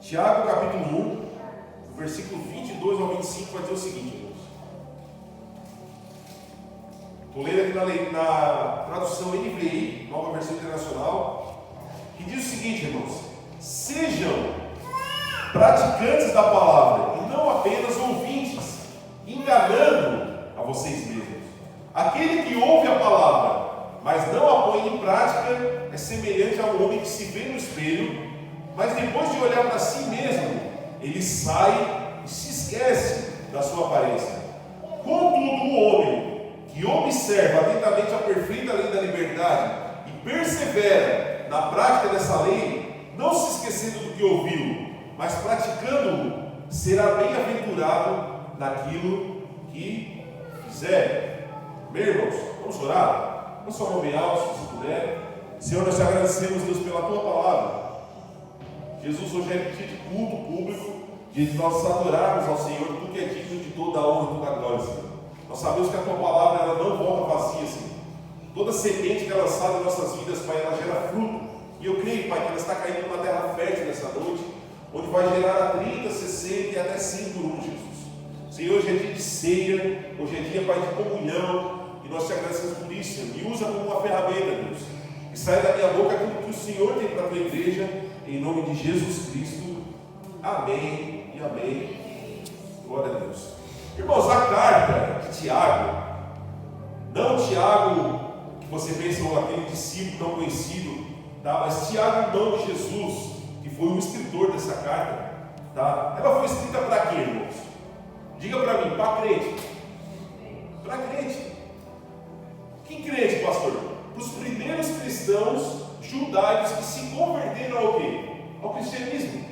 Tiago capítulo 1, versículo 22 ao 25 vai dizer o seguinte, irmãos. Estou lendo aqui na tradução NVI, Nova Versão Internacional, que diz o seguinte, irmãos: sejam praticantes da palavra e não apenas ouvintes, enganando a vocês mesmos. Aquele que ouve a palavra, mas não a põe em prática, é semelhante ao homem que se vê no espelho, mas depois de olhar para si mesmo, ele sai e se esquece da sua aparência. Contudo, o homem que observa atentamente a perfeita lei da liberdade e persevera na prática dessa lei, não se esquecendo do que ouviu, mas praticando-o, será bem-aventurado naquilo que fizer. Meus irmãos, vamos orar? Vamos só nome alto, se você puder. Senhor, nós te agradecemos, Deus, pela tua palavra. Jesus, hoje é dia de culto público, dia de nós adorarmos ao Senhor, tu que é digno de toda a honra e toda a glória, Senhor. Nós sabemos que a tua palavra ela não volta vazia, Senhor. Toda semente que é lançada em nossas vidas, Pai, ela gera fruto. E eu creio, Pai, que ela está caindo numa terra fértil nessa noite, onde vai gerar a 30, 60 e até 100 por 1, Jesus. Senhor, hoje é dia de ceia, hoje é dia, Pai, de comunhão, e nós te agradecemos por isso, Senhor. Me usa como uma ferramenta, Deus, e sai da minha boca aquilo que o Senhor tem para a tua igreja, em nome de Jesus Cristo. Amém e amém. Glória a Deus. Irmãos, a carta de Tiago, não Tiago que você pensa aquele discípulo não conhecido, tá? Mas Tiago, irmão de Jesus, que foi o escritor dessa carta, tá? Ela foi escrita para quê, irmãos? Diga para mim, para crente. Para crente. Que crente, pastor? Para os primeiros cristãos judaicos que se converteram ao quê? Ao cristianismo.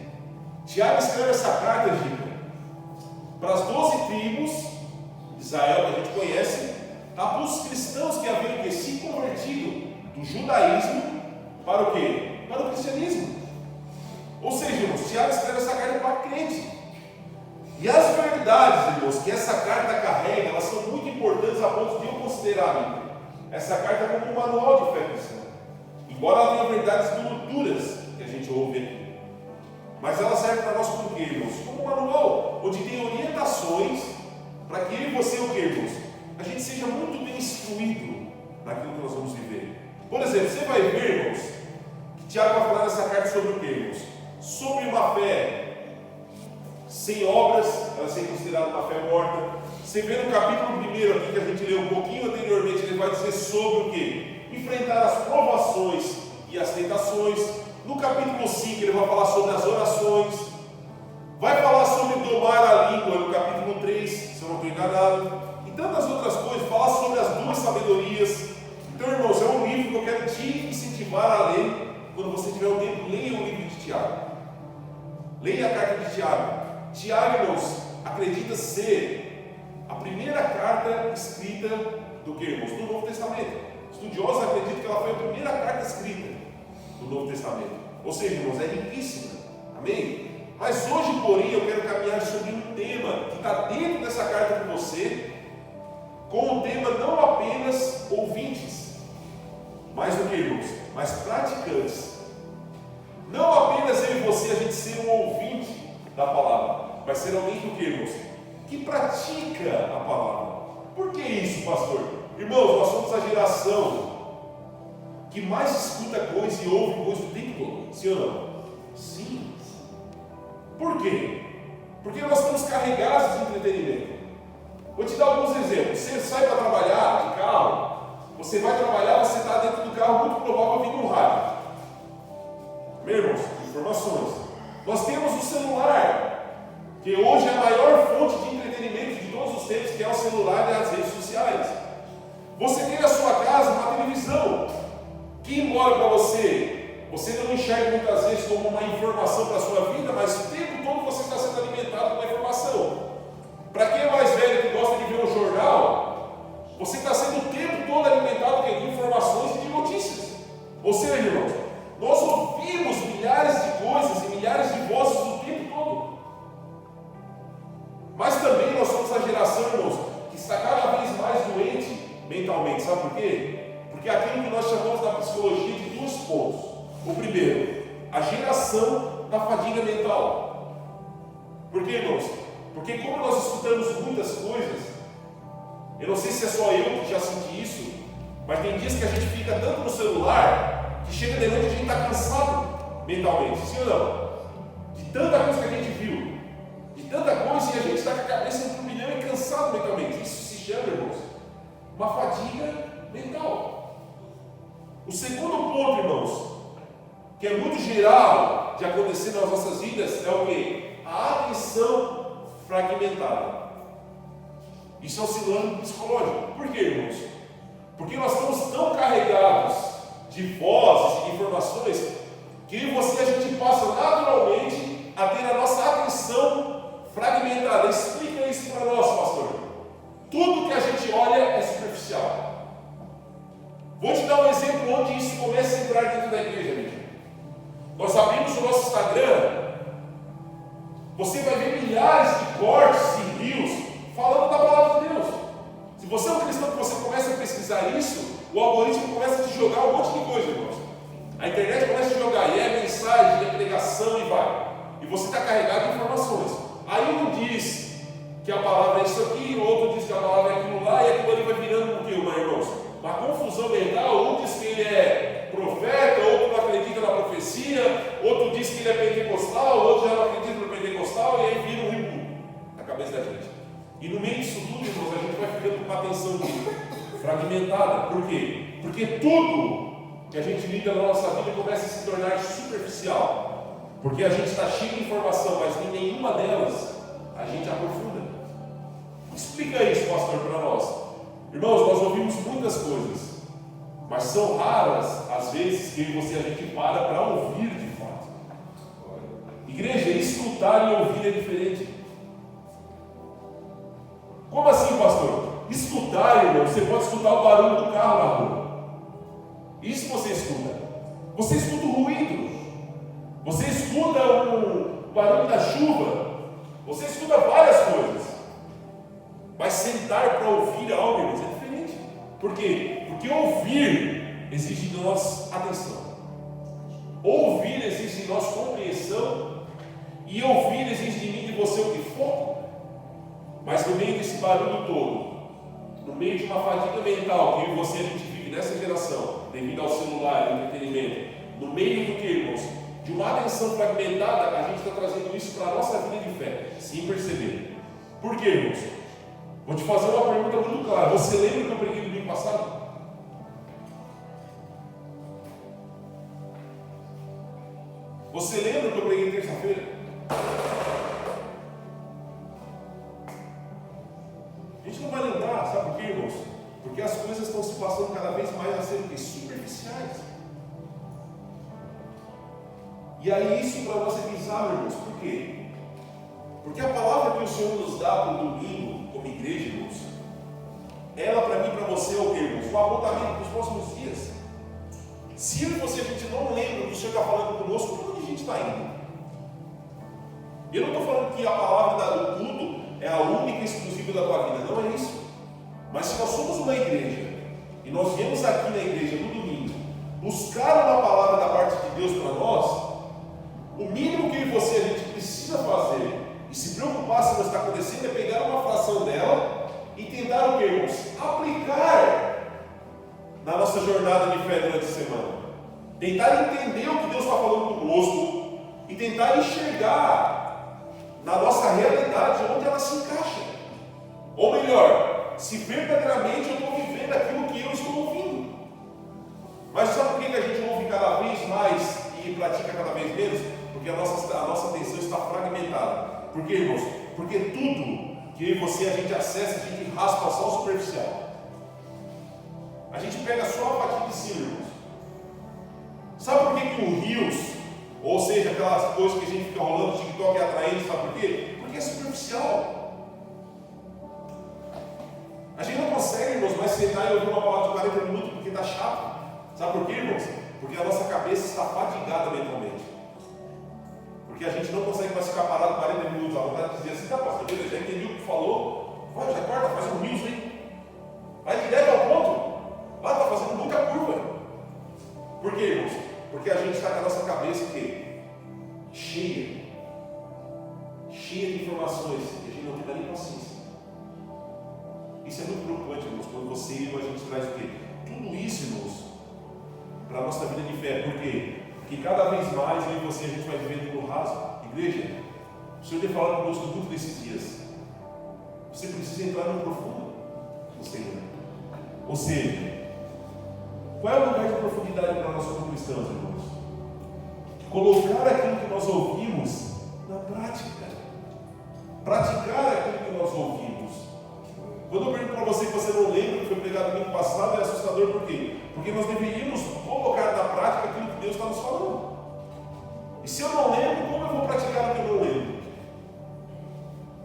Tiago escreve essa carta, Gica, para as 12 tribos de Israel que a gente conhece, tá? Para os cristãos que haviam que se convertido do judaísmo para o quê? Para o cristianismo. Ou seja, irmãos, Tiago escreve essa carta para crente. E as verdades, irmãos, que essa carta carrega, elas são muito importantes a ponto de eu considerar essa carta como um manual de fé cristã. Embora ela tenha verdades duras que a gente ouve aqui, mas ela serve para nós como o quê, irmãos? Como um manual, onde tem orientações para que eu e você, o quê, irmãos? A gente seja muito bem instruído naquilo que nós vamos viver. Por exemplo, você vai ver, irmãos, que Tiago vai falar nessa carta sobre o quê, irmãos? Sobre uma fé sem obras, ela ser considerada uma fé morta. Você vê no capítulo 1 aqui, que a gente leu um pouquinho anteriormente, ele vai dizer sobre o quê? Enfrentar as provações e as tentações. No capítulo 5 ele vai falar sobre as orações. Vai falar sobre domar a língua no capítulo 3, se eu não estou enganado. E tantas outras coisas, falar sobre as duas sabedorias. Então, irmãos, é um livro que eu quero te incentivar a ler. Quando você tiver o tempo, leia o livro de Tiago. Leia a carta de Tiago. Tiago, irmãos, acredita ser a primeira carta escrita do que, irmãos? Do Novo Testamento. Estudiosos acreditam que ela foi a primeira carta escrita do Novo Testamento. Ou seja, irmãos, é riquíssima. Amém? Mas hoje, porém, eu quero caminhar sobre um tema que está dentro dessa carta com você, com o tema não apenas ouvintes, mas o que, irmãos? Mas praticantes. Não apenas eu e você, a gente ser um ouvinte da palavra, mas ser alguém que o que, irmãos? Que pratica a palavra. Por que isso, pastor? Irmãos, nós somos a geração que mais escuta coisa e ouve coisa o tempo todo. Sim ou não? Sim. Por quê? Porque nós estamos carregados de entretenimento. Vou te dar alguns exemplos. Você sai para trabalhar de carro, você vai trabalhar, você está dentro do carro, muito provável ouvindo um rádio. Meus irmãos, informações. Nós temos o celular, que hoje é a maior fonte de entretenimento de todos os tempos, que é o celular e as redes sociais. Você tem na sua casa uma televisão, que embora para você não enxerga muitas vezes como uma informação para a sua vida, mas o tempo todo você está sendo alimentado com a informação. Para quem é mais velho que gosta de ver o jornal, você está sendo o tempo todo alimentado de informações e de notícias. Ou seja, irmãos, nós ouvimos milhares de coisas e milhares de vozes o tempo todo. Mas também nós somos a geração, irmãos, que está cada vez mais doente mentalmente. Sabe por quê? Porque aquilo que nós chamamos na psicologia de 2 pontos. O primeiro, a geração da fadiga mental. Por quê, irmãos? Porque como nós escutamos muitas coisas, eu não sei se é só eu que já senti isso, mas tem dias que a gente fica tanto no celular que chega de noite e a gente está cansado mentalmente, sim ou não? De tanta coisa que a gente viu, de tanta coisa, e a gente está com a cabeça no turbilhão e cansado mentalmente. Isso se chama, irmãos, uma fadiga mental. O segundo ponto, irmãos, que é muito geral de acontecer nas nossas vidas, é o quê? A atenção fragmentada. Isso é um sinônimo psicológico. Por quê, irmãos? Porque nós estamos tão carregados de vozes e de informações que eu e você, a gente passa naturalmente a ter a nossa atenção fragmentada. Explica isso para nós, pastor. Tudo que a gente olha é superficial. Vou te dar um exemplo onde isso começa a entrar dentro da igreja, gente. Nós abrimos o nosso Instagram, você vai ver milhares de cortes e reels falando da palavra de Deus. Se você é um cristão que você começa a pesquisar isso, o algoritmo começa a te jogar um monte de coisa, irmãos. A internet começa a te jogar, e é mensagem, é pregação e vai. E você está carregado de informações. Aí um diz que a palavra é isso aqui, o outro diz que a palavra é aquilo lá, e aquilo ali vai virando o que, irmãos? Uma confusão mental. Um diz que ele é profeta, outro não acredita na profecia, outro diz que ele é pentecostal, outro já não acredita no pentecostal, e aí vira um rimbo na cabeça da gente. E no meio disso tudo, irmãos, a gente vai ficando com uma atenção fragmentada. Por quê? Porque tudo que a gente lida na nossa vida começa a se tornar superficial. Porque a gente está cheio de informação, mas em nenhuma delas a gente aprofunda. Explica isso, pastor, para nós. Irmãos, nós ouvimos muitas coisas, mas são raras as vezes que você a gente para ouvir de fato. Igreja, escutar e ouvir é diferente. Como assim, pastor? Escutar, irmão, você pode escutar o barulho do carro na rua. Isso você escuta. Você escuta o ruído. Você escuta o barulho da chuva. Você escuta várias coisas. Mas sentar para ouvir algo, irmãos, é diferente. Por quê? Porque ouvir exige de nós atenção. Ouvir exige de nós compreensão. E ouvir exige de mim e de você o que for. Mas no meio desse barulho todo, no meio de uma fadiga mental que eu e você a gente vive nessa geração, devido ao celular, ao entretenimento, no meio do que, irmãos? De uma atenção fragmentada, a gente está trazendo isso para a nossa vida de fé, sem perceber. Por quê, irmãos? Vou te fazer uma pergunta muito clara. Você lembra que eu preguei no domingo passado? Você lembra que eu preguei terça-feira? A gente não vai lembrar, sabe por quê, irmãos? Porque as coisas estão se passando cada vez mais a ser superficiais. E aí isso para nós é bizarro, irmãos. Por quê? Porque a palavra que o Senhor nos dá para o domingo, como igreja, irmãos, ela para mim e para você é o quê, irmãos? O apontamento dos próximos dias. Se eu e você a gente não lembra do que o Senhor está falando conosco, para onde a gente está indo? Eu não estou falando que a palavra do culto é a única e exclusiva da tua vida, não é isso. Mas se nós somos uma igreja e nós viemos aqui na igreja no domingo buscar uma palavra da parte de Deus para nós, o mínimo que eu e você a gente precisa fazer e se preocupar se não está acontecendo é pegar uma fração dela e tentar o que, irmãos? Aplicar na nossa jornada de fé durante a semana. Tentar entender o que Deus está falando conosco e tentar enxergar na nossa realidade onde ela se encaixa. Ou melhor, se verdadeiramente eu estou vivendo aquilo que eu estou ouvindo. Mas sabe por que a gente ouve cada vez mais e pratica cada vez menos? Porque a nossa atenção está fragmentada. Por quê, irmãos? Porque tudo que eu e você a gente acessa, a gente raspa só o superficial. A gente pega só a parte de cima, irmãos. Sabe por que o Reels, ou seja, aquelas coisas que a gente fica rolando no TikTok é atraente, sabe por quê? Porque é superficial. A gente não consegue, irmãos, mais sentar e ouvir uma palavra de 40 minutos porque está chato. Sabe por quê, irmãos? Porque a nossa cabeça está fadigada mentalmente. Porque a gente não consegue mais ficar parado 40 minutos. A vontade de dizer assim, tá, pastor, eu já entendi o que falou. Vai, já corta, faz um Reels aí. Vai direto ao ponto. Lá está fazendo muita curva. Por quê, irmãos? Porque a gente está com a nossa cabeça o quê? Cheia cheia de informações e a gente não tem nem paciência. Isso é muito preocupante, irmãos, quando você e eu, a gente traz o quê? Tudo isso, irmãos, para a nossa vida de fé. Por quê? Porque cada vez mais eu e você a gente vai vivendo no raso. Igreja, o Senhor tem falado conosco muito nesses dias. Você precisa entrar no profundo do Senhor. Ou seja, qual é o lugar de profundidade para nós como cristãos, irmãos? Colocar aquilo que nós ouvimos na prática. Praticar aquilo que nós ouvimos. Quando eu pergunto para você que você não lembra que foi pregado no ano passado, é assustador. Por quê? Porque nós deveríamos colocar na prática aquilo que Deus está nos falando. E se eu não lembro, como eu vou praticar o que eu não lembro?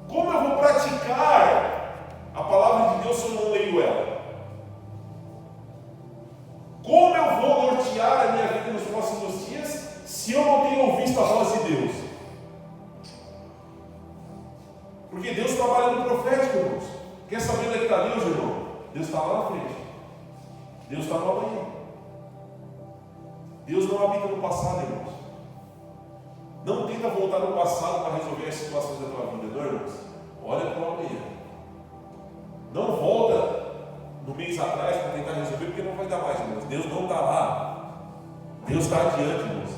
Como eu vou praticar a palavra de Deus se eu não leio ela? Como eu vou nortear a minha vida nos próximos dias se eu não tenho ouvido a voz de Deus? Porque Deus trabalha no profético, irmãos. Quer saber onde é que está Deus, irmão? Deus está lá na frente. Deus está no amanhã. Deus não habita no passado, irmãos. Não tenta voltar no passado para resolver as situações da tua vida, não, irmãos? Olha para o amanhã. Não volta no mês atrás para tentar resolver, porque não vai dar mais, irmãos. Deus não está lá. Deus está adiante, irmãos.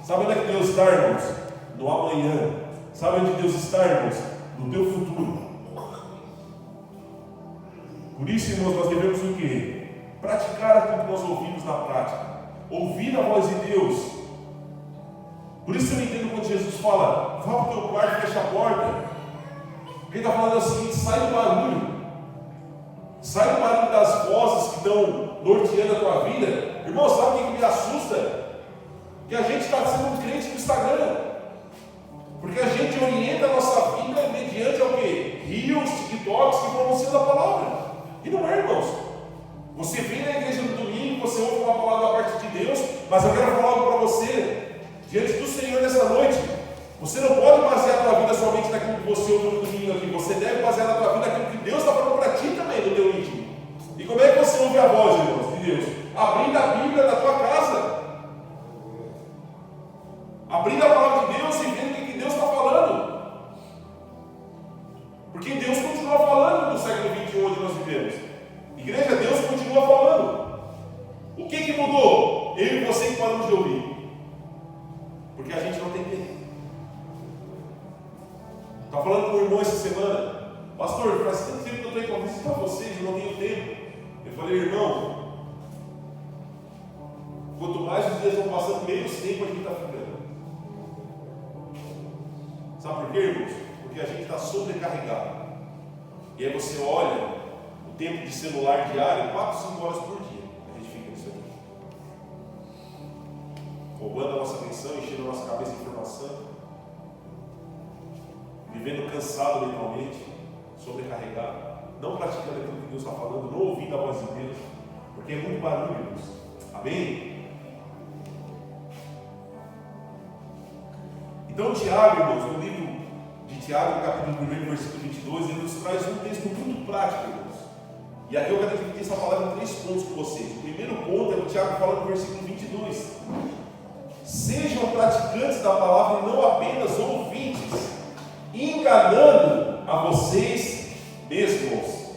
Sabe onde é que Deus está, irmãos? No amanhã. Sabe onde Deus está, irmãos? No teu futuro. Por isso, irmãos, nós devemos o quê? Praticar aquilo que nós ouvimos na prática. Ouvir a voz de Deus. Por isso eu não entendo quando Jesus fala, vá para o teu quarto e fecha a porta. Porque ele está falando o seguinte, sai do barulho. Sai do barulho das vozes que estão norteando a tua vida. Irmão, sabe o que me assusta? Que a gente está sendo um crente do Instagram. Porque a gente orienta a nossa vida mediante ao quê? Reels, TikToks que pronunciam a palavra. E não é, irmãos. Você vem na igreja no domingo, você ouve uma palavra da parte de Deus, mas eu quero falar algo para você, diante do Senhor nessa noite. Você não pode basear a tua vida somente naquilo que você ouve no domingo aqui. Você deve basear na tua vida naquilo que Deus está falando para ti também, no teu íntimo. E como é que você ouve a voz, irmãos, de Deus? Abrindo a Bíblia na tua casa. Abrindo a palavra de Deus e vendo o que Deus está falando. Porque Deus continua falando no século XXI onde nós vivemos. Igreja, Deus continua falando. O que mudou? Eu e você que paramos de ouvir. Porque a gente não tem tempo. Estava falando com o irmão essa semana. Pastor, faz tanto tempo que eu estou em conversa para vocês, eu não tenho tempo. Eu falei, irmão, quanto mais os dias vão passando, menos tempo a gente está ficando. Sabe por quê, irmãos? Porque a gente está sobrecarregado. E aí você olha o tempo de celular diário, 4, 5 horas por dia. A gente fica nisso aqui. Roubando a nossa atenção, enchendo a nossa cabeça de informação. Vivendo cansado mentalmente, sobrecarregado. Não praticando aquilo que Deus está falando, não ouvindo a voz de Deus. Porque é muito barulho, irmãos. Amém? Então, Tiago, irmãos, no livro de Tiago, no capítulo 1, versículo 22, ele nos traz um texto muito prático, irmãos. E aqui eu quero dividir essa palavra em 3 pontos com vocês. O primeiro ponto é o Tiago fala no versículo 22. Sejam praticantes da palavra e não apenas ouvintes, enganando a vocês mesmos.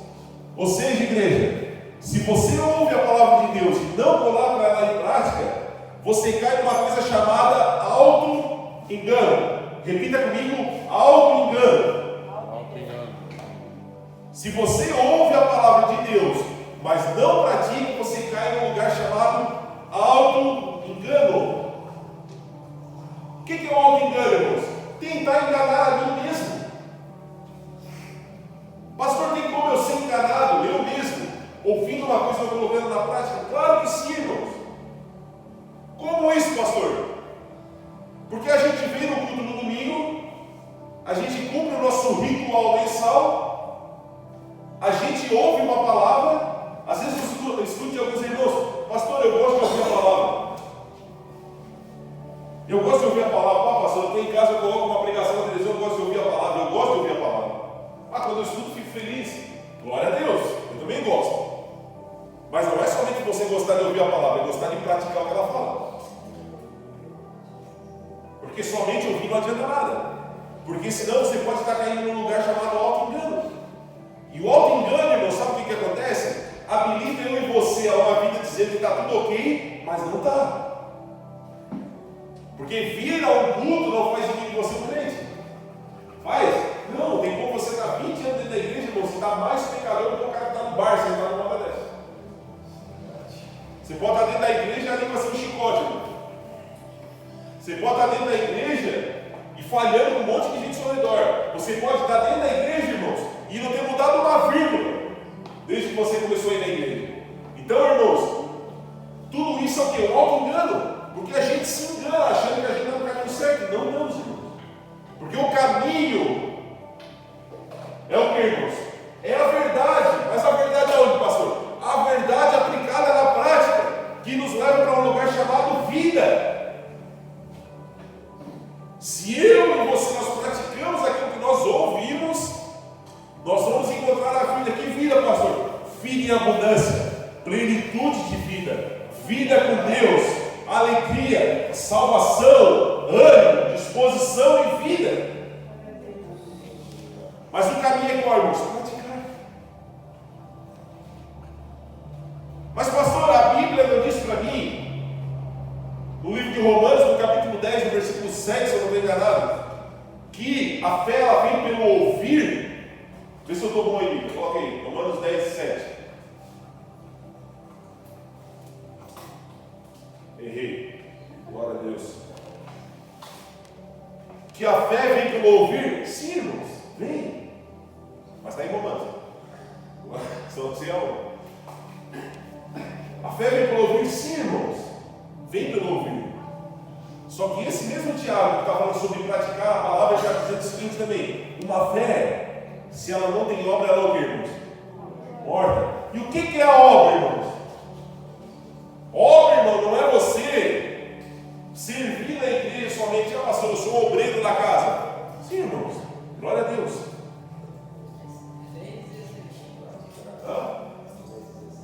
Ou seja, igreja, se você ouve a palavra de Deus e não coloca ela em prática, você cai numa coisa chamada auto-engano. Repita comigo, auto-engano. Se você ouve a palavra de Deus, mas não pratica, você cai num lugar chamado auto-engano. O que é o auto-engano, irmãos? Tentar enganar a mim mesmo. Pastor, tem como eu ser enganado, eu mesmo, ouvindo uma coisa e colocando na prática? Claro que sim, irmãos. Como isso, pastor? Porque a gente vem no culto no domingo, a gente cumpre o nosso ritual mensal, a gente ouve uma palavra, às vezes eu escuto de alguns irmãos, pastor, eu gosto de ouvir a palavra. Eu gosto de ouvir a palavra, pastor, eu estou em casa, eu coloco uma pregação na televisão, eu gosto de ouvir a palavra, eu gosto de ouvir a palavra. Quando eu escuto, fico feliz. Glória a Deus, eu também gosto. Mas não é somente você gostar de ouvir a palavra, é gostar de praticar o que ela fala. Porque somente ouvir não adianta nada. Porque senão você pode estar caindo num lugar chamado auto-engano. E o auto-engano, irmão, sabe o que acontece? Habilita eu e você a uma vida dizendo que está tudo ok, mas não está. Porque vir ao culto não faz de você um crente. Faz? Não, tem como você estar 20 anos dentro da igreja, irmão, você está mais pecador do que o cara que está no bar, você está numa hora dessa. Você pode estar dentro da igreja e ali vai ser um chicote, irmão. Você pode estar dentro da igreja e falhando com um monte de gente ao seu redor. Você pode estar dentro da igreja, irmãos, e não ter mudado uma vírgula desde que você começou a ir na igreja. Então, irmãos, tudo isso é o que? Um auto-engano. Porque a gente se engana achando que a gente está no caminho certo. Não, irmãos. Porque o caminho é o que, irmãos? É a verdade. Mas a verdade é onde, pastor? A verdade aplicada na prática, que nos leva para um lugar chamado vida. Se eu e você nós praticamos aquilo que nós ouvimos, nós vamos encontrar a vida. Que vida, pastor? Vida em abundância, plenitude de vida, vida com Deus, alegria, salvação, ânimo, disposição e vida. Mas o caminho é qual, irmãos? Praticar. Mas, pastor, a Bíblia não diz para mim, no livro de Romanos, no capítulo 10, no versículo 7, se eu não estou enganado, que a fé ela vem pelo ouvir. Vê se eu estou bom aí, Bíblia. Coloca aí, Romanos 10, 7. Errei. Glória a Deus. Que a fé vem pelo ouvir? Sim, irmãos, vem. Mas está em Romanos. Só não sei aonde. A fé vem pelo ouvir? Sim, irmãos. Vem pelo ouvir. Só que esse mesmo Tiago que está falando sobre praticar a palavra já está dizendo o seguinte também: uma fé, se ela não tem obra, ela é o que, irmãos? Morta. E o que é a obra, irmãos? Obra, irmão, não é você servir na igreja somente. Ah, pastor, eu sou obreiro da casa. Sim, irmãos. Glória a Deus.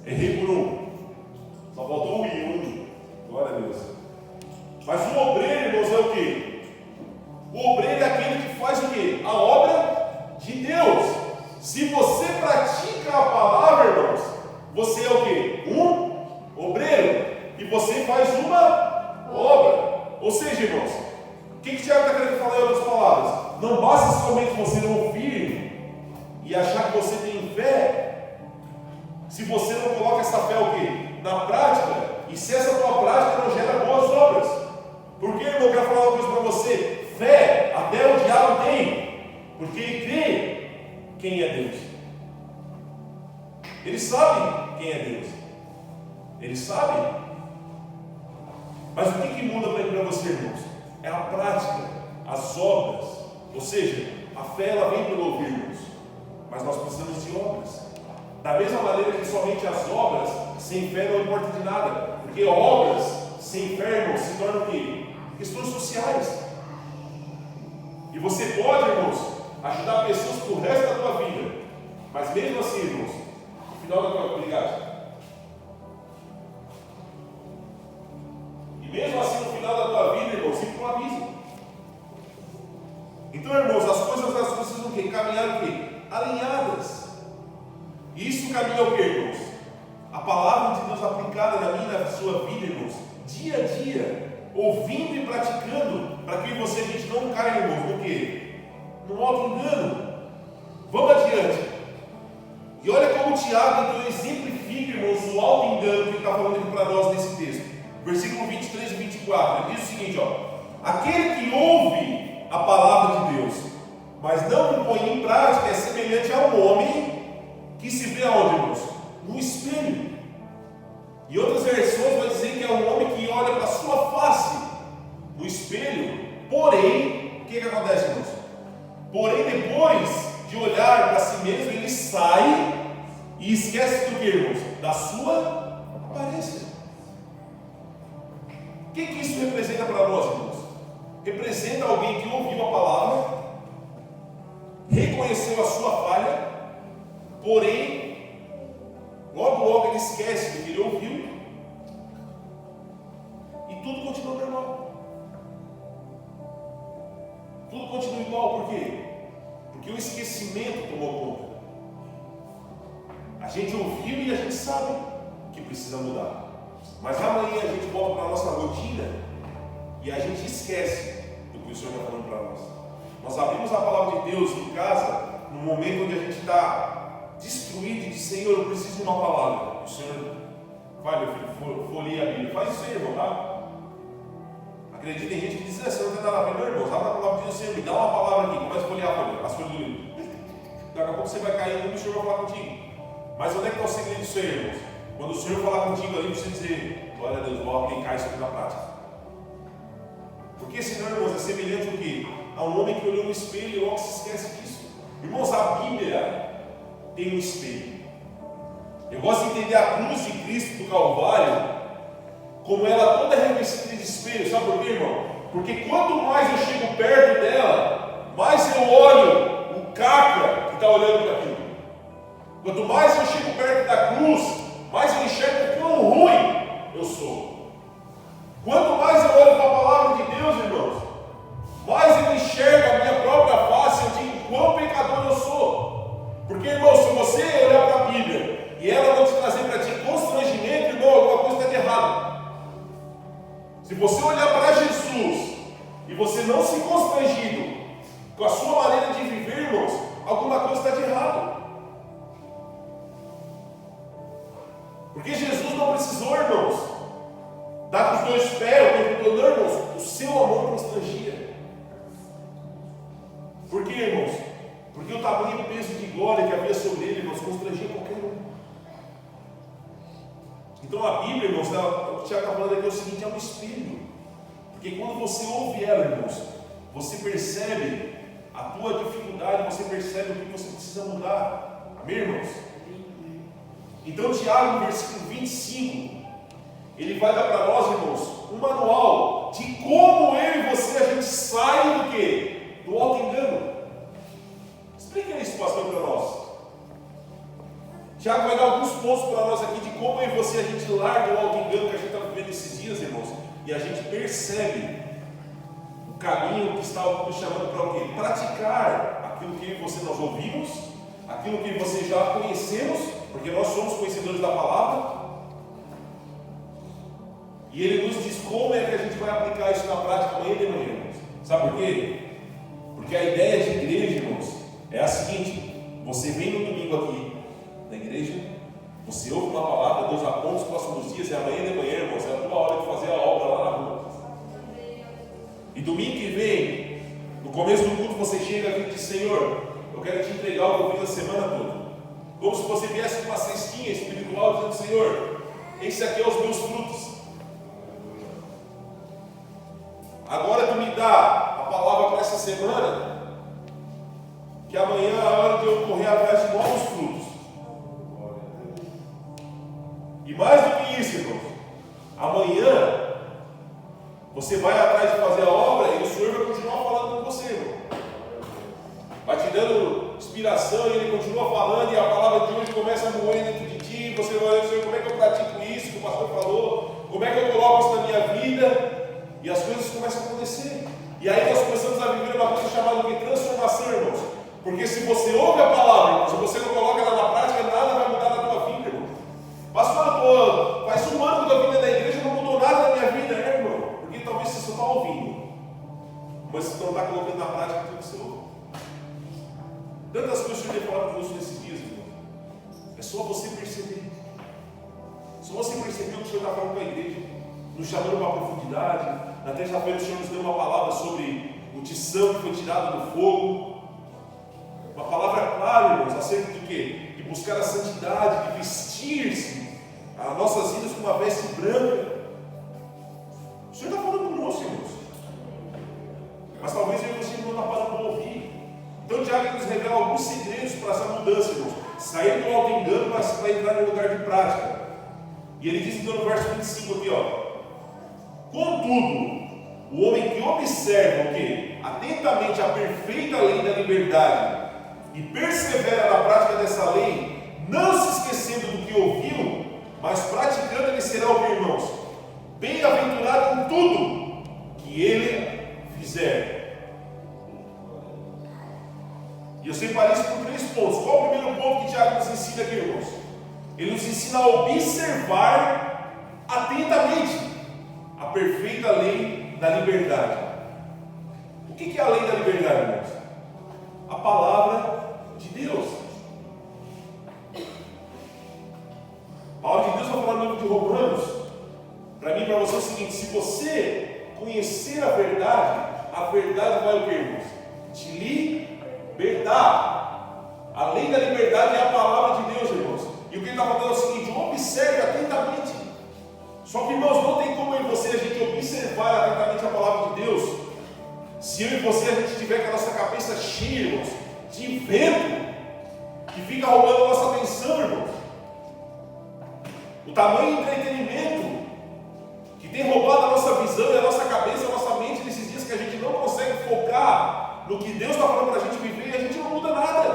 Errei por um. Só faltou o I, Glória a Deus. Mas o obreiro, irmãos, é o quê? O obreiro é aquele que faz o quê? A obra de Deus. Se você pratica a palavra, irmãos, você é o quê? Um obreiro. E você faz uma obra. Ou seja, irmãos, o que Tiago está querendo falar em outras palavras? Não basta somente você não ouvir e achar que você tem fé, se você não coloca essa fé o quê? Na prática, e se essa tua prática não gera boas obras. Porque, irmão, eu quero falar uma coisa para você: fé, até o diabo tem, porque ele crê quem é Deus. Ele sabe quem é Deus. Ele sabe. Mas o que muda para você, irmãos? É a prática, as obras. Ou seja, a fé ela vem pelo ouvir, irmãos, mas nós precisamos de obras. Da mesma maneira que somente as obras sem fé não importa de nada, porque obras sem fé, irmãos, se tornam o quê? Questões sociais. E você pode, irmãos, ajudar pessoas para o resto da tua vida, mas mesmo assim, irmãos, no final da tua vida, obrigado. E mesmo assim, no final da tua vida, irmãos, sempre um abismo. Então, irmãos, as coisas elas precisam o quê? Caminhar o quê? Alinhadas. E isso caminha o quê, irmãos? A palavra de Deus aplicada na minha e na sua vida, irmãos, dia a dia, ouvindo e praticando, para que você, a gente não caia, irmãos, no quê? No auto-engano. Vamos adiante. E olha como o Tiago então exemplifica, irmãos, o auto-engano que ele está falando aqui para nós nesse texto. Versículo 23 e 24, ele diz o seguinte, aquele que ouve a palavra de Deus, mas não o põe em prática, é semelhante a um homem que se vê aonde, irmãos? No espelho. E outras versões vão dizer que é um homem que olha para a sua face no espelho, porém, o que acontece, irmãos? Porém, depois de olhar para si mesmo, ele sai e esquece do que, irmãos? Da sua aparência. O que isso representa para nós, irmãos? Representa alguém que ouviu a palavra, reconheceu a sua falha, porém, logo ele esquece do que ele ouviu e tudo continua normal. Tudo continua continua igual, por quê? Porque o esquecimento tomou conta. A gente ouviu e a gente sabe que precisa mudar. Mas amanhã a gente volta para a nossa rotina e a gente esquece do que o Senhor está falando para nós. Nós abrimos a palavra de Deus em casa, no momento onde a gente está destruído e diz: Senhor, eu preciso de uma palavra. O Senhor, vai, meu filho, folheia a Bíblia. Faz isso aí, irmão, tá? Acredita, tem gente que diz: você não tem nada a ver, meu irmão. Abre a palavra de Deus, Senhor, me dá uma palavra aqui. Começa a folhear a folha, as folhas do livro. Daqui a pouco você vai cair e o Senhor vai falar contigo. Mas onde é que está o segredo disso aí, irmãos? Quando o Senhor falar contigo ali, você dizer: glória a Deus, vou aplicar isso aqui na prática. Porque senão, irmãos, é semelhante ao quê? A um homem que olhou no espelho e logo se esquece disso. Irmãos, a Bíblia tem um espelho. Eu gosto de entender a cruz de Cristo do Calvário como ela toda revestida de espelho. Sabe por quê, irmão? Porque quanto mais eu chego perto dela, mais eu olho o caca que está olhando para aquilo. Quanto mais eu chego perto da cruz, mais eu enxergo o quão ruim eu sou. Quanto mais eu olho para a palavra de Deus, irmãos, mais eu enxergo a minha própria face, eu digo quão pecador eu sou. Porque, irmão, se você olhar para a Bíblia e ela não te trazer para ti constrangimento, irmão, alguma coisa está de errado. Se você olhar para Jesus e você não se constrangido com a sua maneira de viver, irmãos, alguma coisa está de errado. Porque Jesus não precisou, irmãos, dar com os dois pés o tempo todo, não, irmãos. O seu amor constrangia. Por quê, irmãos? Porque o tamanho e o peso de glória que havia sobre ele, irmãos, constrangia qualquer um. Então a Bíblia, irmãos, o que Tiago está falando aqui é o seguinte: é um espelho. Porque quando você ouve ela, irmãos, você percebe a tua dificuldade, você percebe o que você precisa mudar. Amém, irmãos? Então Tiago, no versículo 25, ele vai dar para nós, irmãos, um manual de como eu e você, a gente sai do quê? Do auto-engano. Explica isso, pastor, para nós. Tiago vai dar alguns pontos para nós aqui de como eu e você, a gente larga o auto-engano que a gente está vivendo esses dias, irmãos, e a gente percebe o caminho que está nos chamando para o quê? Praticar aquilo que eu e você nós ouvimos, aquilo que você já conhecemos, porque nós somos conhecedores da palavra. E ele nos diz como é que a gente vai aplicar isso na prática amanhã de manhã, irmãos. Sabe por quê? Porque a ideia de igreja, irmãos, é a seguinte: você vem no domingo aqui na igreja, você ouve uma palavra, Deus aponta os próximos dias, e amanhã de manhã, irmãos, é a tua hora de fazer a obra lá na rua. E domingo que vem, no começo do culto, você chega aqui e diz: Senhor, eu quero te entregar o que eu fiz a semana toda. Como se você viesse com uma cestinha espiritual dizendo: Senhor, esse aqui é os meus frutos. Agora tu me dá a palavra para essa semana, que amanhã é a hora de eu correr atrás de novos frutos. E mais do que isso, irmãos, amanhã você vai atrás de fazer a obra e o Senhor vai continuar falando com você, irmão. Vai te dando inspiração e Ele continua falando, e a palavra de hoje começa a moer dentro de ti. Você vai dizer: como é que eu pratico isso que o pastor falou? Como é que eu coloco isso na minha vida? E as coisas começam a acontecer. E aí nós começamos a viver uma coisa chamada de transformação, irmãos. Porque se você ouve a palavra, irmãos, se você não coloca ela na prática, nada vai mudar na tua vida, irmão. Pastor, faz um ano que eu estou vindo da igreja e não mudou nada na minha vida, né, irmão? Porque talvez você só está ouvindo, mas você não está colocando na prática aquilo que você ouve. Tantas coisas que eu tenho falado conosco nesses dias, irmão. É só você perceber. Só você perceber o que o Senhor está falando com a igreja, nos chamando para a profundidade. Na terça-feira o Senhor nos deu uma palavra sobre o tição que foi tirado do fogo. Uma palavra clara, irmãos, acerca de quê? De buscar a santidade, de vestir-se as nossas vidas com uma veste branca. O Senhor está falando conosco, irmãos. Mas talvez eu e você não está parando para ouvir. Então o Tiago nos revela alguns segredos para essa mudança, irmãos. Sair do auto-engano para entrar no lugar de prática. E ele diz então no verso 25 aqui, ó: contudo, o homem que observa o quê? Atentamente a perfeita lei da liberdade e persevera na prática dessa lei, não se esquecendo do que ouviu, mas praticando, ele será o que, irmãos? Bem-aventurado em tudo que ele fizer. E eu separei isso por 3 pontos. Qual o primeiro ponto que Tiago nos ensina aqui, irmãos? Ele nos ensina a observar atentamente a perfeita lei da liberdade. O que é a lei da liberdade, irmãos? A palavra de Deus. A palavra de Deus vai falar no livro de Romanos. Para mim e para você é o seguinte: se você conhecer a verdade vai o que, irmãos? Te libertar. A lei da liberdade é a palavra de Deus, irmãos. E o que ele está falando é o seguinte: observe atentamente. Só que, irmãos, não tem como eu e você a gente observar atentamente a palavra de Deus se eu e você a gente tiver com a nossa cabeça cheia, irmãos, de vento que fica roubando a nossa atenção, irmãos. O tamanho do entretenimento que tem roubado a nossa visão e a nossa cabeça, a nossa mente nesses dias, que a gente não consegue focar no que Deus está falando para a gente viver, e a gente não muda nada.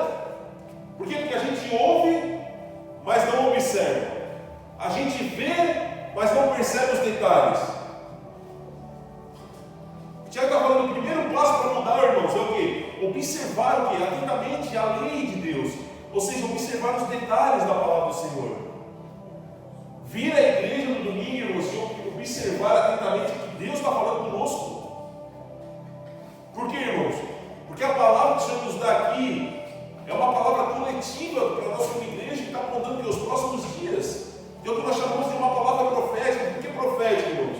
Por quê? Porque a gente ouve, mas não observa. A gente vê, mas não percebe os detalhes. O Tiago está falando: o primeiro passo para mudar, irmãos, é o quê? Observar o quê? Atentamente a lei de Deus. Ou seja, observar os detalhes da palavra do Senhor. Vir à igreja no domingo, irmãos, e observar atentamente o que Deus está falando conosco. Por quê, irmãos? Porque a palavra que o Senhor nos dá aqui é uma palavra coletiva para a nossa igreja, que está apontando para os próximos dias. É o que nós chamamos de uma palavra profética. Por que profética, irmãos?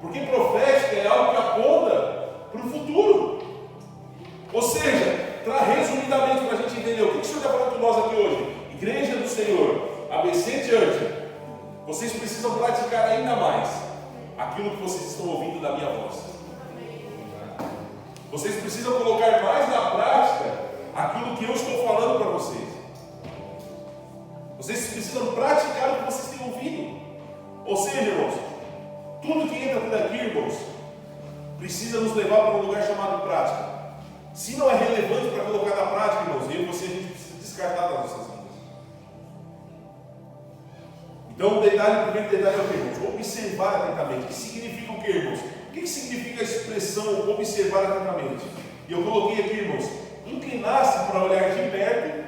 Porque profética é algo que aponta para o futuro. Ou seja, resumidamente para a gente entender, o que o Senhor está falando com nós aqui hoje? Igreja do Senhor, ABC Church, vocês precisam praticar ainda mais aquilo que vocês estão ouvindo da minha voz. Vocês precisam colocar mais na prática aquilo que eu estou falando para vocês. Vocês precisam praticar o que vocês têm ouvido. Ou seja, irmãos, tudo que entra por aqui, irmãos, precisa nos levar para um lugar chamado prática. Se não é relevante para colocar na prática, irmãos, eu e você, a gente precisa descartar das nossas vidas. Então, o primeiro detalhe é o que, irmãos? Observar atentamente. O que significa o que, irmãos? O que significa a expressão observar atentamente? E eu coloquei aqui, irmãos, inclinar-se para olhar de perto,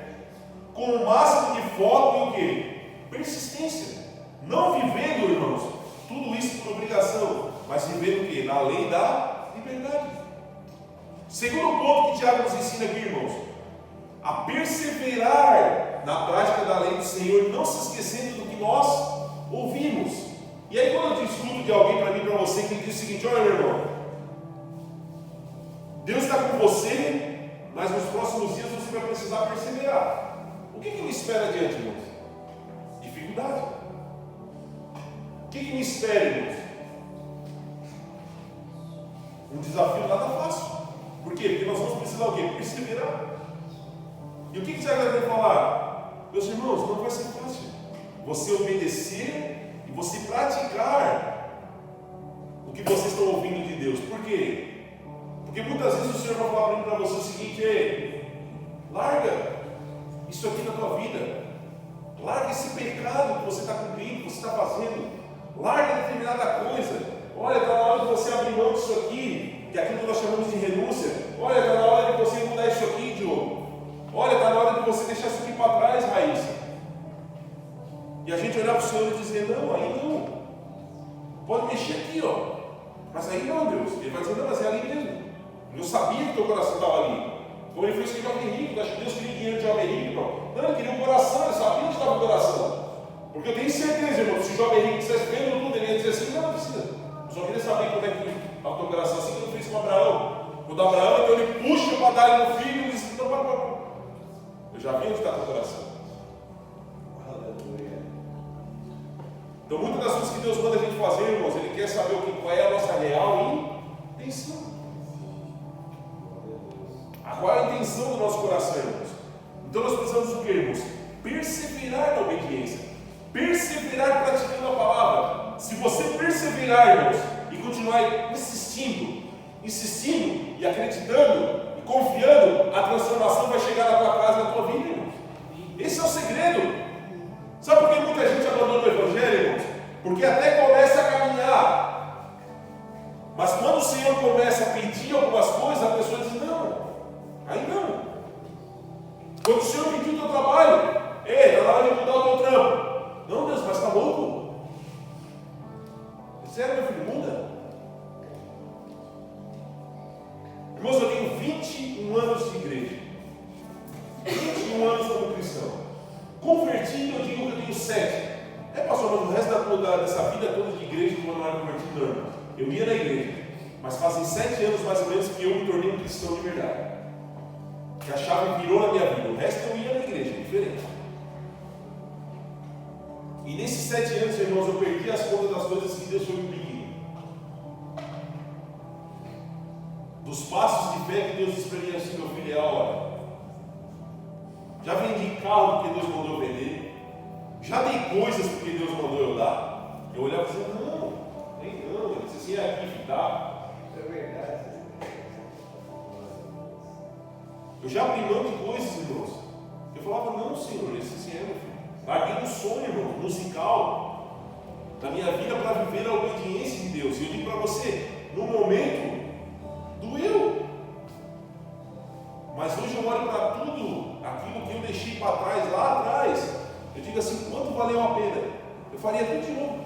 com o máximo de foco e o que? Persistência. Não vivendo, irmãos, tudo isso por obrigação, mas vivendo o que? Na lei da liberdade. Segundo ponto que Tiago nos ensina aqui, irmãos, a perseverar na prática da lei do Senhor, não se esquecendo do que nós ouvimos. E aí, quando eu escuto de alguém para mim, para você, que diz o seguinte: olha, meu irmão, Deus está com você, mas nos próximos dias você vai precisar perseverar. O que me espera adiante, irmãos? Dificuldade. O que me espera, irmãos? Um desafio nada fácil. Por quê? Porque nós vamos precisar o quê? Perseverar. E o que você vai falar? Meus irmãos, não vai ser fácil você obedecer e você praticar o que vocês estão ouvindo de Deus. Por quê? Porque muitas vezes o Senhor vai falar para você o seguinte: ei, larga isso aqui na tua vida, larga esse pecado que você está cumprindo, que você está fazendo, larga determinada coisa. Olha, está na hora de você abrir mão disso aqui, que é aquilo que nós chamamos de renúncia. Olha, está na hora de você mudar isso aqui, Diogo. Olha, está na hora de você deixar isso aqui para trás, Raíssa. E a gente olhar para o Senhor e dizer: não, aí não. Pode mexer aqui, ó. Mas aí não, Deus. Ele vai dizer: não, mas é ali mesmo. Eu sabia que o teu coração estava ali. Como ele fez com o jovem rico, acho que Deus queria dinheiro de jovem rico, irmão. Não, ele queria um coração, ele sabia onde estava o coração. Porque eu tenho certeza, irmão, se o jovem rico dissesse vendo tudo, ele ia dizer assim: não precisa. Eu só queria saber como é que está o teu coração, assim que eu fiz com Abraão. Quando Abraão, então ele puxa para dar ele no filho e diz: não, eu já vi onde está o teu coração. Então, muitas das coisas que Deus manda a gente fazer, irmãos, Ele quer saber qual é a nossa real intenção. Qual é a intenção do nosso coração, irmãos? Então, nós precisamos do que, irmãos? Perseverar na obediência. Perseverar praticando a palavra. Se você perseverar, irmãos, e continuar insistindo e acreditando e confiando, a transformação vai chegar na tua casa, na tua vida, irmãos. Esse é o segredo. Sabe por que muita gente abandona o Evangelho, irmãos? Porque até começa a caminhar, mas quando o Senhor começa a pedir algumas coisas, a pessoa diz: não, aí não. Quando o Senhor pediu o teu trabalho, está na hora de mudar o teu trampo. Não, Deus, mas está louco? Sério, meu filho, muda. Irmãos, eu tenho 21 anos de igreja. 21 anos como cristão. Convertido, eu digo que eu tenho 7. Pastor, mas o resto dessa vida toda de igreja eu não era convertido, não. Eu ia na igreja, mas fazem 7 anos mais ou menos que eu me tornei um cristão de verdade. Que a chave virou na minha vida. O resto eu ia na igreja, diferente. E nesses 7 anos, irmãos, eu perdi as contas das coisas que Deus foi me pedindo. Dos passos de fé que Deus disse para mim assim, meu filho, é a hora. Já vendi carro porque Deus mandou eu vender. Já dei coisas porque Deus mandou eu dar. Eu olhava e dizia, não, nem não. Ele disse assim, é aqui que dá. É verdade. Eu já abri mão de coisas, irmãos. Eu falava, não, Senhor, esse sim é, meu filho. Larguei um sonho, irmão, musical, da minha vida para viver a obediência de Deus. E eu digo para você, no momento, doeu. Mas hoje eu olho para tudo, aquilo que eu deixei para trás, lá atrás. Eu digo assim, quanto valeu a pena? Eu faria tudo de novo.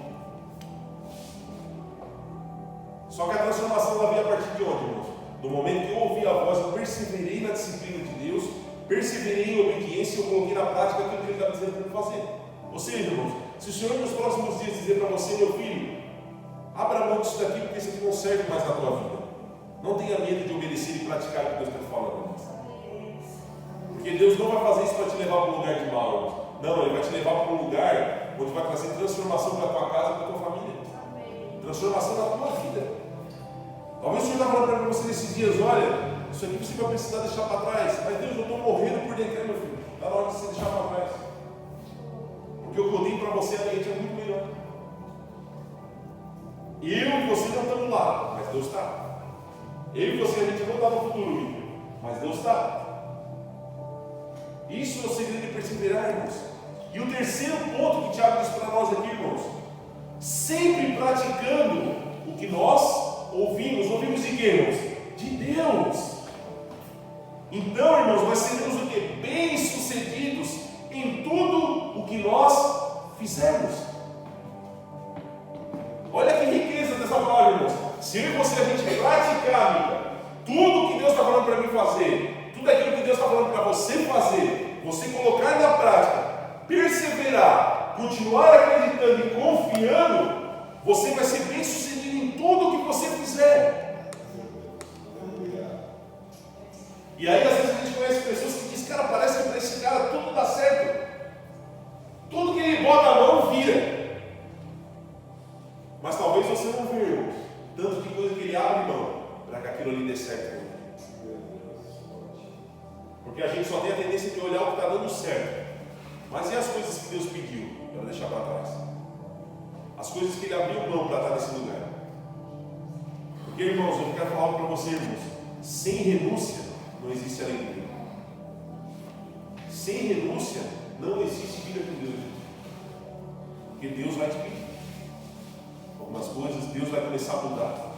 Só que a transformação ela veio a partir de onde, irmãos? No momento que eu ouvi a voz, eu perseverei na disciplina de Deus, perseverei em obediência e eu coloquei na prática aquilo que Ele está dizendo para eu fazer. Ou seja, irmãos, se o Senhor nos próximos dias dizer para você, meu filho, abra mão disso daqui porque isso aqui não serve mais na tua vida. Não tenha medo de obedecer e praticar o que Deus está falando. Porque Deus não vai fazer isso para te levar para um lugar de mal, irmãos. Não, Ele vai te levar para um lugar onde vai trazer transformação para a tua casa e para a tua família. Transformação na tua vida. Talvez o Senhor está falando para você nesses dias, olha, isso aqui você vai precisar deixar para trás. Mas Deus, eu estou morrendo por dentro, meu filho. Está na hora de você deixar para trás. Porque o que eu tenho para você atualmente é muito melhor. Eu e você não estamos lá, mas Deus está. Eu e você, a gente não está no futuro, mas Deus está. Isso é o segredo de perseverar, irmãos. E o terceiro ponto que Tiago diz para nós aqui, irmãos, sempre praticando o que nós ouvimos de quem, irmãos? De Deus. Então, irmãos, nós seremos o que? Bem-sucedidos em tudo o que nós fizermos. Olha que riqueza dessa palavra, irmãos. Se eu e você a gente praticar, amiga, tudo que Deus está falando para mim fazer, tudo aquilo que Deus está falando para você fazer, você colocar na prática, perseverar, continuar acreditando e confiando, você vai ser bem sucedido em tudo que você fizer. E aí às vezes a gente conhece pessoas que dizem, cara, parece que para esse cara tudo dá certo. Tudo que ele bota a mão vira. Mas talvez você não vê, irmãos, tanto de coisa que ele abre mão para que aquilo ali dê certo. Porque a gente só tem a tendência de olhar o que está dando certo. Mas e as coisas que Deus pediu para deixar para trás? As coisas que Ele abriu mão para estar nesse lugar. Porque, irmãos, eu quero falar para você, irmãos, sem renúncia não existe alegria. Sem renúncia não existe vida com Deus. Porque Deus vai te pedir algumas coisas, Deus vai começar a mudar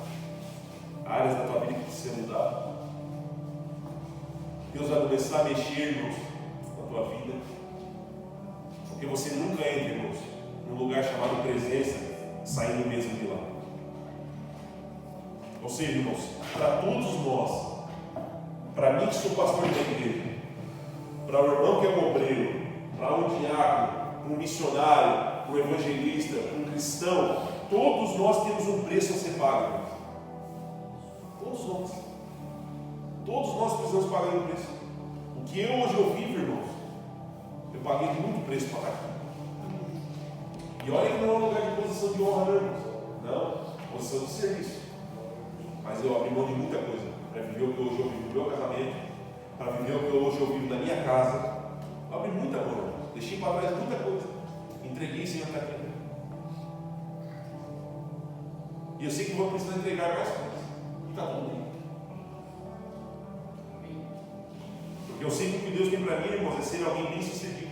áreas da tua vida que precisam mudar. Deus vai começar a mexer, irmãos, na tua vida. Porque você nunca entra, irmãos, num lugar chamado presença, saindo mesmo de lá. Ou seja, irmãos, para todos nós, para mim que sou pastor da igreja, para o irmão que é um obreiro, para um diácono, para um missionário, para um evangelista, para um cristão, todos nós temos um preço a ser pago, irmãos. Todos nós. Todos nós precisamos pagar um preço. O que eu vivo, irmãos, eu paguei muito preço para estar aqui. E olha que não é um lugar de posição de honra, não, irmãos. Não, posição de serviço. Mas eu abri mão de muita coisa para viver o que hoje eu vivo no meu casamento, para viver o que hoje eu vivo na minha casa. Eu abri muita coisa, irmãos. Deixei para trás muita coisa. Entreguei, Senhor, está aqui. E eu sei que vou precisar entregar mais coisas. E está tudo bem. Porque eu sei que o que Deus tem para mim, irmãos, é ser alguém bem sucedido.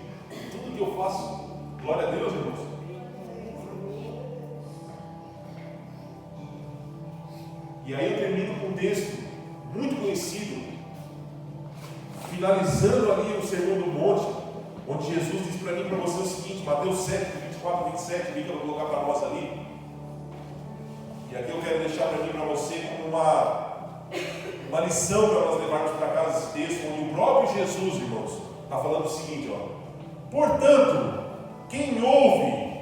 Tudo que eu faço, glória a Deus, irmãos. E aí eu termino com um texto muito conhecido, finalizando ali o Sermão do Monte, onde Jesus diz para mim e para você o seguinte, Mateus 7, 24 e 27, que eu vou colocar para nós ali. E aqui eu quero deixar para mim e para você como uma lição para nós levarmos para casa esse texto, onde o próprio Jesus, irmãos, está falando o seguinte, portanto, quem ouve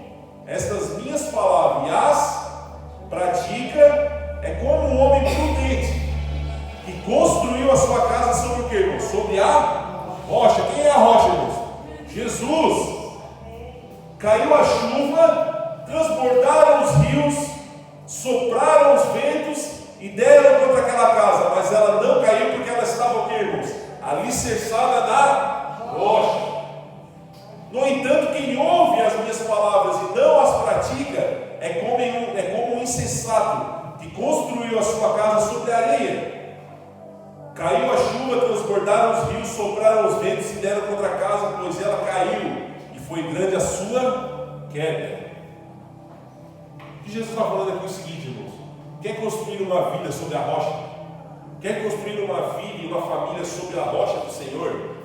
estas minhas palavras e as pratica é como um homem prudente que construiu a sua casa sobre o que, irmãos? Sobre a rocha. Quem é a rocha, irmãos? Jesus. Caiu a chuva, transbordaram os rios, sopraram os ventos e deram contra aquela casa, mas ela não caiu porque ela estava o que, irmãos? Alicerçada na rocha. No entanto, quem ouve as minhas palavras e não as pratica é como um insensato que construiu a sua casa sobre a areia. Caiu a chuva, transbordaram os rios, sopraram os ventos e deram contra a casa, pois ela caiu e foi grande a sua queda. O que Jesus está falando aqui é o seguinte, irmãos: quer construir uma vida sobre a rocha? Quer construir uma vida e uma família sobre a rocha do Senhor?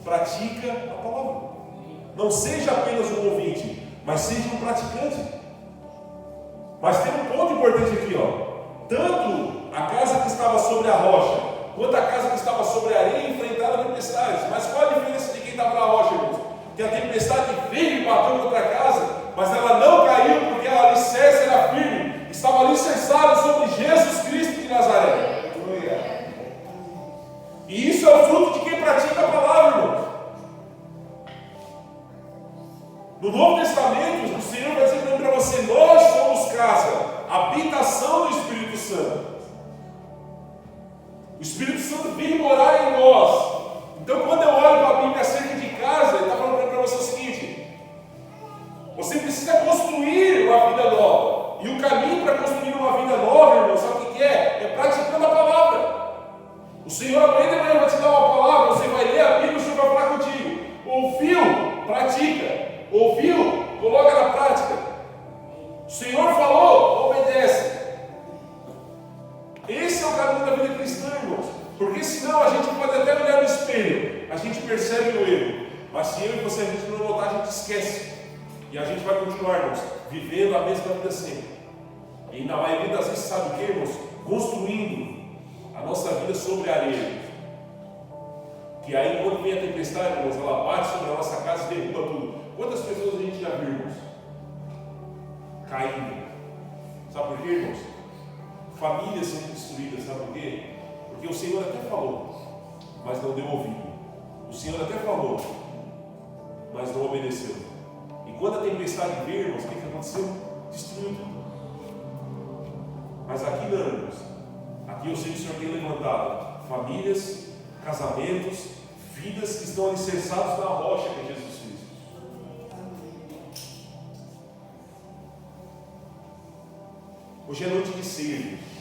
Pratica a palavra. Não seja apenas um ouvinte, mas seja um praticante. Mas tem um ponto importante aqui, tanto a casa que estava sobre a rocha, quanto a casa que estava sobre a areia enfrentaram tempestades. Mas qual a diferença de quem estava na rocha, irmãos? Que a tempestade veio e bateu contra a casa, mas ela não caiu porque a alicerce era firme, estava alicerçada sobre Jesus Cristo de Nazaré. E isso é o fruto de quem pratica a palavra, irmãos. No Novo Testamento, o Senhor vai dizer para você: nós somos casa, habitação do Espírito Santo. O Espírito Santo vem morar em nós. Então, quando eu olho para a Bíblia acerca de casa, ele está falando para você o seguinte: você precisa construir uma vida nova. E o caminho para construir uma vida nova, irmão, sabe o que é? É praticando a palavra. O Senhor amanhã de manhã vai te dar uma palavra, você vai ler a Bíblia, o Senhor vai falar contigo. Ouviu? Pratica. Ouviu? Coloca na prática. O Senhor falou? Obedece. Esse é o caminho da vida cristã, irmãos. Porque senão a gente pode até olhar no espelho, a gente percebe o erro, mas se eu e você a gente não notar, a gente esquece. E a gente vai continuar, irmãos, vivendo a mesma vida sempre. E na maioria das vezes, sabe o que, irmãos? Construindo a nossa vida sobre a areia. Que aí, quando vem a tempestade, irmãos, ela bate sobre a nossa casa e derruba tudo. Quantas pessoas a gente já viu, irmãos? Caindo. Sabe por quê, irmãos? Famílias sendo destruídas, sabe por quê? Porque o Senhor até falou, mas não deu ouvido. O Senhor até falou, mas não obedeceu. E quando a tempestade veio, irmãos, o que aconteceu? Destruiu tudo. Mas aqui não, irmãos. Aqui eu sei que o Senhor tem levantado famílias, casamentos, vidas que estão alicerçadas na rocha que é Jesus Cristo. Hoje é noite de ceia.